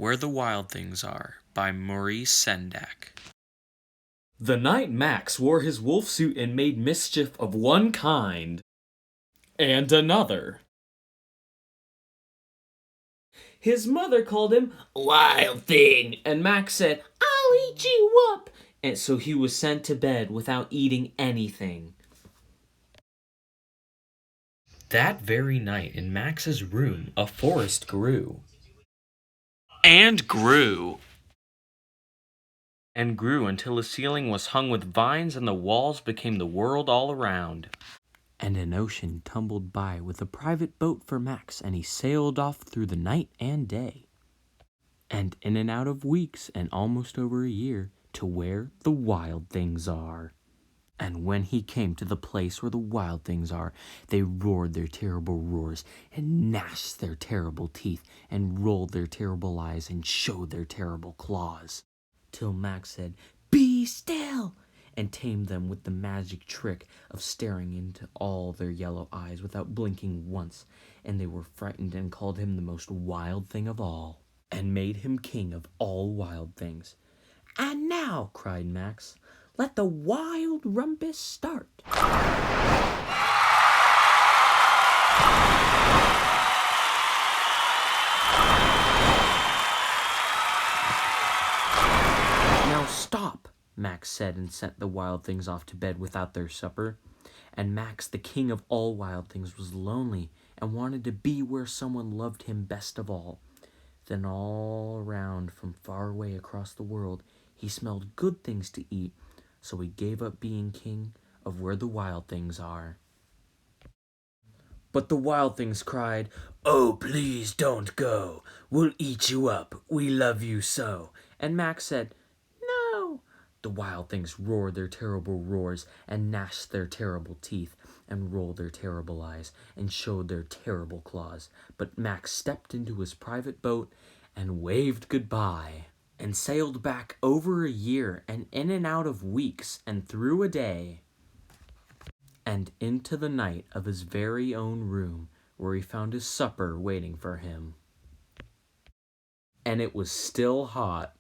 Where the Wild Things Are by Maurice Sendak. The night Max wore his wolf suit and made mischief of one kind and another. His mother called him Wild Thing, and Max said, "I'll eat you up." And so he was sent to bed without eating anything. That very night in Max's room, a forest grew. And grew. And grew until the ceiling was hung with vines and the walls became the world all around. And an ocean tumbled by with a private boat for Max, and he sailed off through the night and day. And in and out of weeks and almost over a year to where the wild things are. And when he came to the place where the wild things are, they roared their terrible roars and gnashed their terrible teeth and rolled their terrible eyes and showed their terrible claws. Till Max said, "Be still!" and tamed them with the magic trick of staring into all their yellow eyes without blinking once, and they were frightened and called him the most wild thing of all, and made him king of all wild things. "And now," cried Max, "let the wild rumpus start." "Now stop," Max said, and sent the wild things off to bed without their supper. And Max, the king of all wild things, was lonely and wanted to be where someone loved him best of all. Then all around, from far away across the world, he smelled good things to eat, so he gave up being king of where the wild things are. But the wild things cried, "Oh, please don't go. We'll eat you up. We love you so." And Max said, "No." The wild things roared their terrible roars and gnashed their terrible teeth and rolled their terrible eyes and showed their terrible claws. But Max stepped into his private boat and waved goodbye and sailed back over a year and in and out of weeks and through a day and into the night of his very own room, where he found his supper waiting for him. And it was still hot.